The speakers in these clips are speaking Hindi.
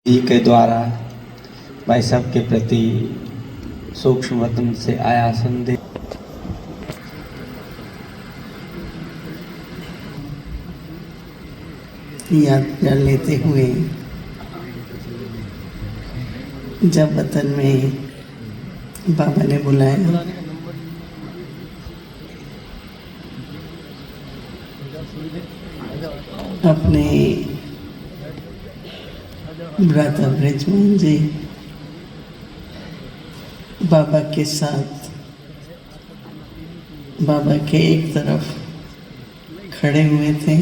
जी के द्वारा भाई साहब के प्रति सूक्ष्म वतन से आया संदेश याद कर लेते हुए जब वतन में बाबा ने बुलाया, अपने भ्राता ब्रजमोहन जी बाबा के साथ बाबा के एक तरफ खड़े हुए थे।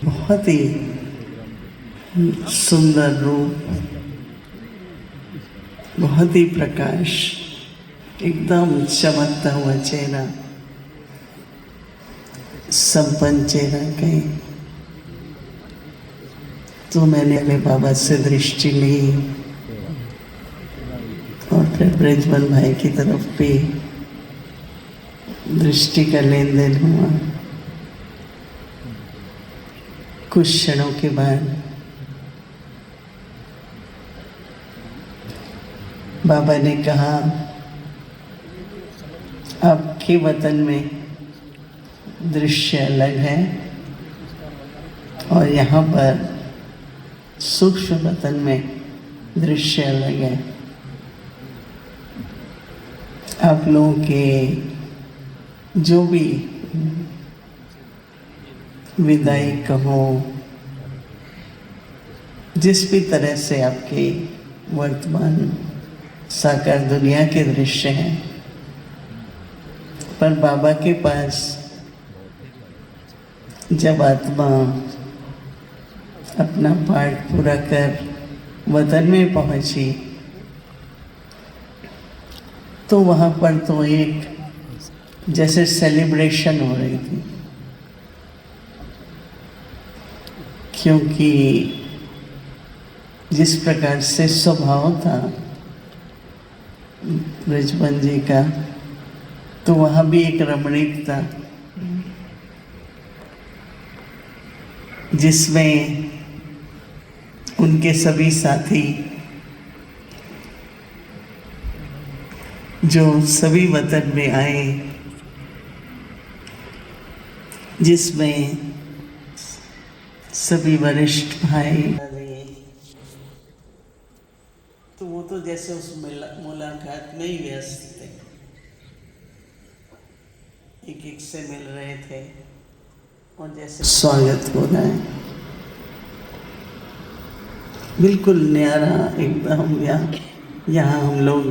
बहुत ही सुंदर रूप, बहुत ही प्रकाश, एकदम चमकता हुआ चेहरा, संपन्न चेहरा कहीं। तो मैंने अपने बाबा से दृष्टि ली और फिर ब्रजमोहन भाई की तरफ भी दृष्टि का लेन देन हुआ। कुछ क्षणों के बाद बाबा ने कहा, आपके वतन में दृश्य अलग है और यहाँ पर सूक्ष्म वतन में दृश्य अलग है। आप लोगों के जो भी विदाई कहो, जिस भी तरह से आपके वर्तमान साकार दुनिया के दृश्य हैं, पर बाबा के पास जब आत्मा अपना पाठ पूरा कर वतन में पहुंची तो वहाँ पर तो एक जैसे सेलिब्रेशन हो रही थी, क्योंकि जिस प्रकार से स्वभाव था ब्रजमोहन जी का, तो वहाँ भी एक रमणीकता जिसमें उनके सभी साथी जो सभी वतन में आए, जिसमें सभी वरिष्ठ भाई, तो वो तो जैसे उस मुलाकात में ही व्यस्त थे, एक एक से मिल रहे थे और जैसे स्वागत हो रहा है, बिल्कुल न्यारा एकदम। यहाँ हम लोग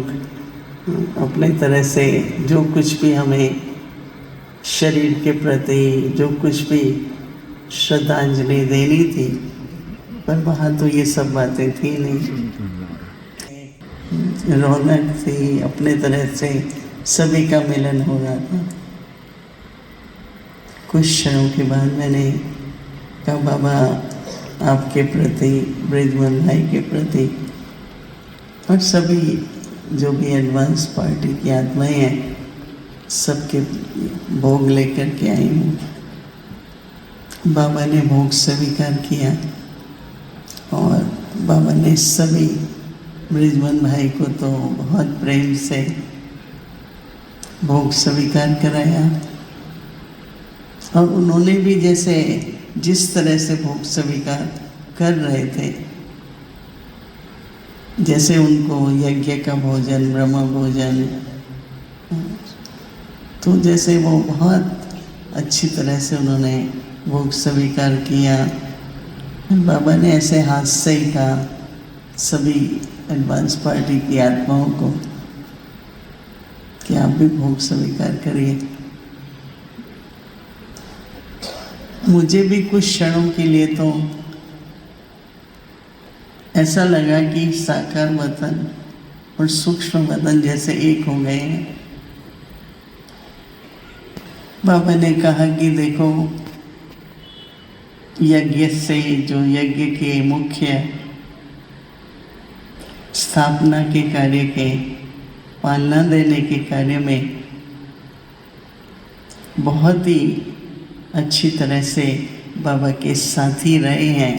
अपने तरह से जो कुछ भी हमें शरीर के प्रति जो कुछ भी श्रद्धांजलि देनी थी, पर वहाँ तो ये सब बातें थी नहीं। रौनक थी, अपने तरह से सभी का मिलन हो रहा था। कुछ क्षणों के बाद मैंने कहा, बाबा आपके प्रति, ब्रजमोहन भाई के प्रति और सभी जो भी एडवांस पार्टी की आत्माएं हैं, सबके भोग लेकर के आई हूँ। बाबा ने भोग स्वीकार किया और बाबा ने सभी ब्रजमोहन भाई को तो बहुत प्रेम से भोग स्वीकार कराया और उन्होंने भी जैसे जिस तरह से भोग स्वीकार कर रहे थे, जैसे उनको यज्ञ का भोजन, ब्रह्म भोजन, तो जैसे वो बहुत अच्छी तरह से उन्होंने भोग स्वीकार किया। बाबा ने ऐसे हाथ से ही कहा सभी एडवांस पार्टी की आत्माओं को कि आप भी भोग स्वीकार करिए। मुझे भी कुछ क्षणों के लिए तो ऐसा लगा कि साकार वतन और सूक्ष्म वतन जैसे एक हो गए हैं। बाबा ने कहा कि देखो, यज्ञ से जो यज्ञ के मुख्य स्थापना के कार्य के पालना देने के कार्य में बहुत ही अच्छी तरह से बाबा के साथी रहे हैं।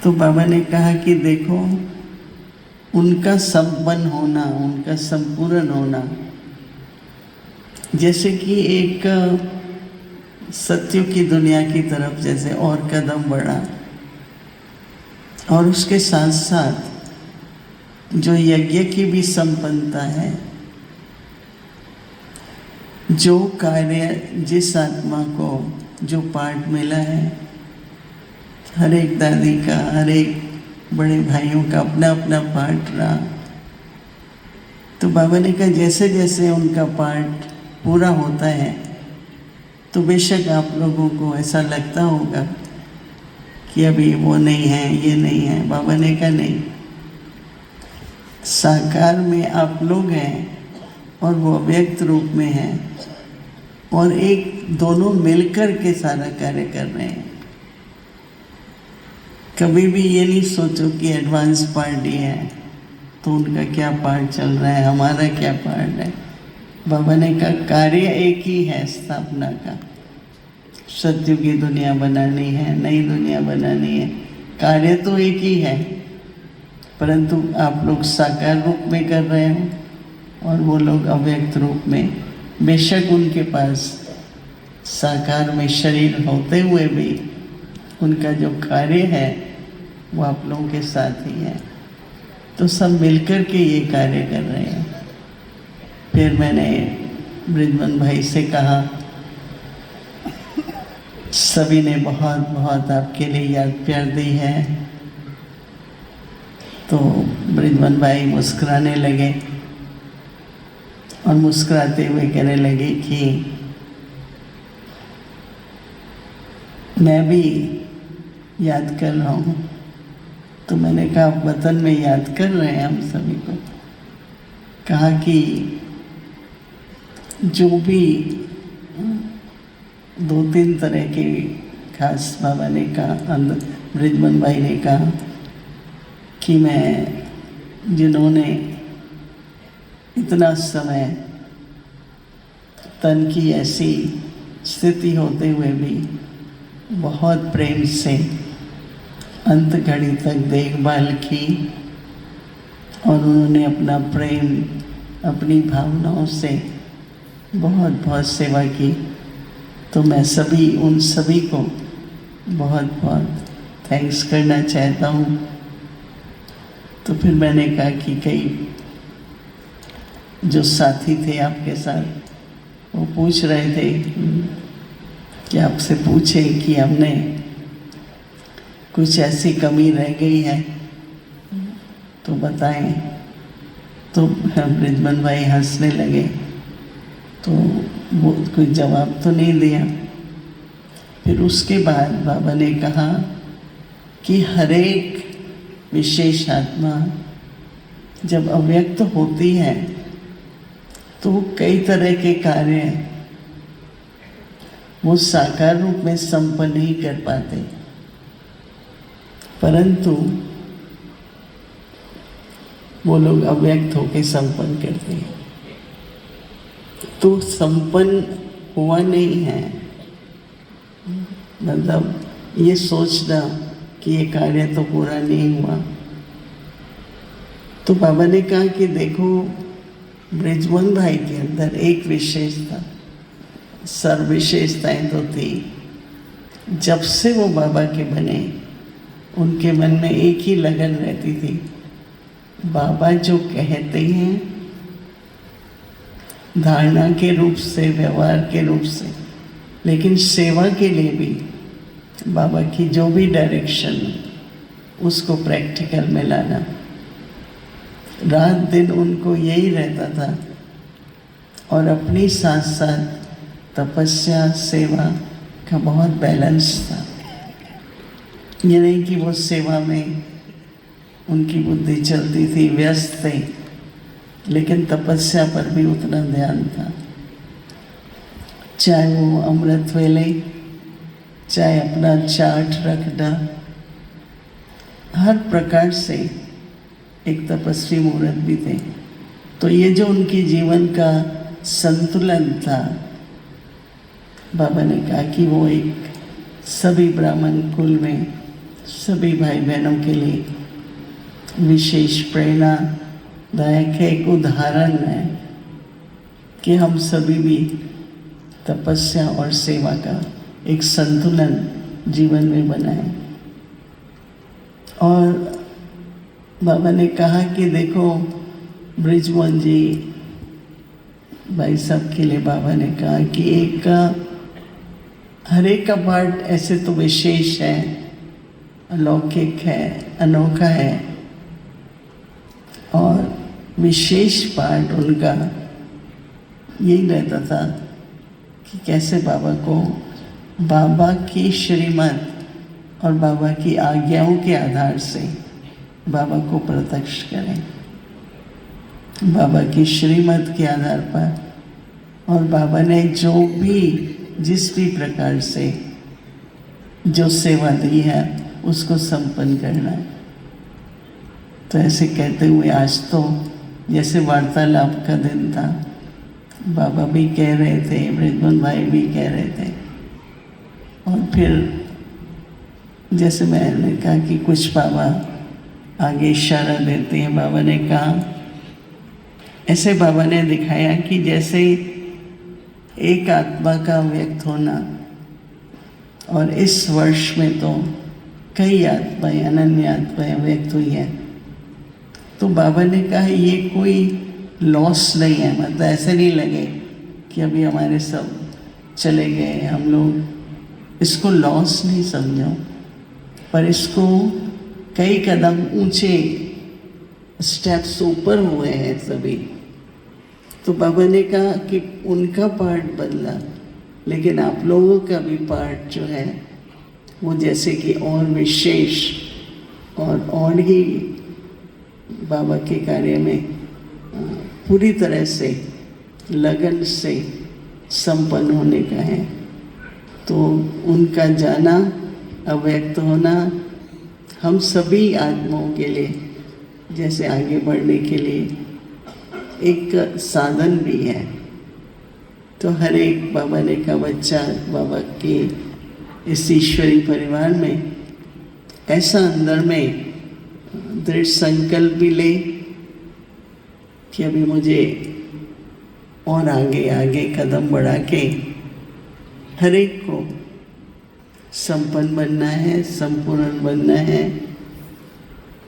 तो बाबा ने कहा कि देखो, उनका संपन्न होना, उनका संपूर्ण होना, जैसे कि एक सत्य की दुनिया की तरफ जैसे और कदम बढ़ा, और उसके साथ साथ जो यज्ञ की भी संपन्नता है, जो कार्य जिस आत्मा को जो पाठ मिला है, हर एक दादी का, हर एक बड़े भाइयों का अपना अपना पाठ रहा। तो बाबा ने कहा जैसे जैसे उनका पाठ पूरा होता है तो बेशक आप लोगों को ऐसा लगता होगा कि अभी वो नहीं है, ये नहीं है। बाबा ने कहा नहीं, साकार में आप लोग हैं और वो अव्यक्त रूप में हैं, और एक दोनों मिलकर के सारा कार्य कर रहे हैं। कभी भी ये नहीं सोचो कि एडवांस पार्टी है तो उनका क्या पार्ट चल रहा है, हमारा क्या पार्ट है। बाबा ने कहा कार्य एक ही है स्थापना का, सत्य की दुनिया बनानी है, नई दुनिया बनानी है, कार्य तो एक ही है, परंतु आप लोग साकार रूप में कर रहे हो और वो लोग अव्यक्त रूप में। बेशक उनके पास साकार में शरीर होते हुए भी उनका जो कार्य है वो आप लोगों के साथ ही है। तो सब मिलकर के ये कार्य कर रहे हैं। फिर मैंने ब्रिजमन भाई से कहा, सभी ने बहुत बहुत आपके लिए याद प्यार दी है। तो ब्रिजमन भाई मुस्कुराने लगे और मुस्कुराते हुए कहने लगे कि मैं भी याद कर रहा हूँ। तो मैंने कहा वतन में याद कर रहे हैं हम सभी को। कहा कि जो भी 2-3 तरह के खास बाबा ने कहा, ब्रिजमन भाई ने कहा कि मैं जिन्होंने इतना समय तन की ऐसी स्थिति होते हुए भी बहुत प्रेम से अंत घड़ी तक देखभाल की, और उन्होंने अपना प्रेम अपनी भावनाओं से बहुत बहुत सेवा की। तो मैं उन सभी को बहुत बहुत थैंक्स करना चाहता हूँ। तो फिर मैंने कहा कि कई जो साथी थे आपके साथ वो पूछ रहे थे कि आपसे पूछें कि हमने कुछ ऐसी कमी रह गई है तो बताएं। तो ब्रिजमन भाई हंसने लगे, तो वो कोई जवाब तो नहीं दिया। फिर उसके बाद बाबा ने कहा कि हर एक विशेष आत्मा जब अव्यक्त होती है तो कई तरह के कार्य वो साकार रूप में संपन्न नहीं कर पाते, परंतु वो लोग अव्यक्त होकर संपन्न करते हैं। तो संपन्न हुआ नहीं है, मतलब ये सोचना कि ये कार्य तो पूरा नहीं हुआ। तो बाबा ने कहा कि देखो, ब्रिजमन भाई के अंदर एक विशेषता, सर्वविशेषताएं तो थी। जब से वो बाबा के बने उनके मन में एक ही लगन रहती थी, बाबा जो कहते हैं धारणा के रूप से, व्यवहार के रूप से, लेकिन सेवा के लिए भी बाबा की जो भी डायरेक्शन उसको प्रैक्टिकल में लाना। रात दिन उनको यही रहता था, और अपनी साथ साथ तपस्या सेवा का बहुत बैलेंस था। ये नहीं कि वो सेवा में उनकी बुद्धि चलती थी, व्यस्त थे, लेकिन तपस्या पर भी उतना ध्यान था। चाहे वो अमृत वेले, चाहे अपना चार्ट रखना, हर प्रकार से एक तपस्वी मुहूर्त भी थे। तो ये जो उनकी जीवन का संतुलन था, बाबा ने कहा कि वो एक सभी ब्राह्मण कुल में सभी भाई बहनों के लिए विशेष प्रेरणादायक है, एक उदाहरण है कि हम सभी भी तपस्या और सेवा का एक संतुलन जीवन में बनाएं। और बाबा ने कहा कि देखो ब्रिजमोहन जी भाई साहब के लिए बाबा ने कहा कि हर एक का पार्ट ऐसे तो विशेष है, अलौकिक है, अनोखा है, और विशेष पार्ट उनका यही रहता था कि कैसे बाबा को, बाबा की श्रीमत और बाबा की आज्ञाओं के आधार से बाबा को प्रत्यक्ष करें, बाबा की श्रीमत के आधार पर, और बाबा ने जो भी जिस भी प्रकार से जो सेवा दी है उसको संपन्न करना है। तो ऐसे कहते हुए आज तो जैसे वार्तालाप का दिन था, बाबा भी कह रहे थे, ब्रिजमोहन भाई भी कह रहे थे, और फिर जैसे मैंने कहा कि कुछ बाबा आगे इशारा देते हैं, बाबा ने कहा, ऐसे बाबा ने दिखाया कि जैसे एक आत्मा का व्यक्त होना, और इस वर्ष में तो कई आत्माएं, अनन्य आत्माएं व्यक्त हुई हैं। तो बाबा ने कहा ये कोई लॉस नहीं है, मतलब ऐसे नहीं लगे कि अभी हमारे सब चले गए, हम लोग इसको लॉस नहीं समझो, पर इसको कई कदम ऊंचे स्टेप्स ऊपर हुए हैं सभी। तो बाबा ने कहा कि उनका पार्ट बदला, लेकिन आप लोगों का भी पार्ट जो है वो जैसे कि और विशेष और ही बाबा के कार्य में पूरी तरह से लगन से संपन्न होने का है। तो उनका जाना, अव्यक्त होना हम सभी आत्माओं के लिए जैसे आगे बढ़ने के लिए एक साधन भी है। तो हर एक बाबा ने का बच्चा बाबा के इस ईश्वरी परिवार में ऐसा अंदर में दृढ़ संकल्प भी ले कि अभी मुझे और आगे आगे कदम बढ़ा के हर एक को संपन्न बनना है, संपूर्ण बनना है।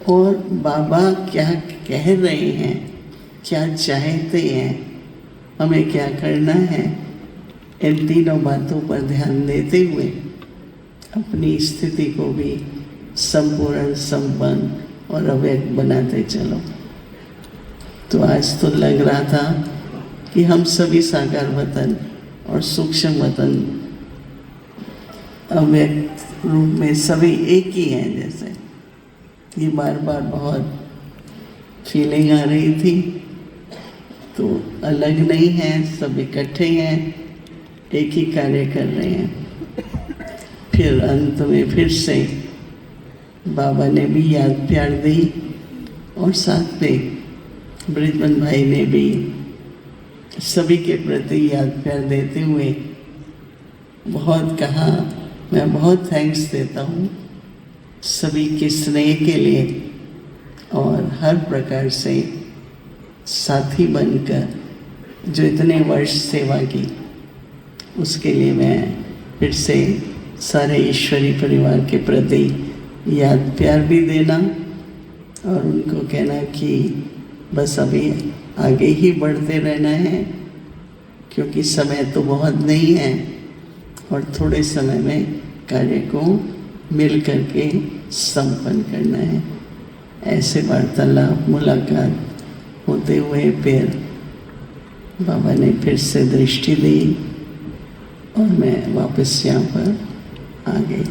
और बाबा क्या कह रहे हैं, क्या चाहते हैं, हमें क्या करना है, इन तीनों बातों पर ध्यान देते हुए अपनी स्थिति को भी संपूर्ण, संपन्न और अव्यक्त बनाते चलो। तो आज तो लग रहा था कि हम सभी साकार वतन और सूक्ष्म वतन अव्यक्त रूप में सभी एक ही हैं। जैसे ये बार बार बहुत फीलिंग आ रही थी, तो अलग नहीं है, सब इकट्ठे हैं, एक ही कार्य कर रहे हैं। फिर अंत में फिर से बाबा ने भी याद प्यार दी, और साथ में ब्रिजमोहन भाई ने भी सभी के प्रति याद प्यार देते हुए बहुत कहा। मैं बहुत थैंक्स देता हूँ सभी के स्नेह के लिए, और हर प्रकार से साथी बनकर जो इतने वर्ष सेवा की, उसके लिए मैं फिर से सारे ईश्वरी परिवार के प्रति याद प्यार भी देना और उनको कहना कि बस अभी आगे ही बढ़ते रहना है, क्योंकि समय तो बहुत नहीं है और थोड़े समय में कार्य को मिल करके संपन्न करना है। ऐसे वार्तालाप, मुलाकात होते हुए फिर बाबा ने फिर से दृष्टि दी और मैं वापस यहाँ पर आ गई।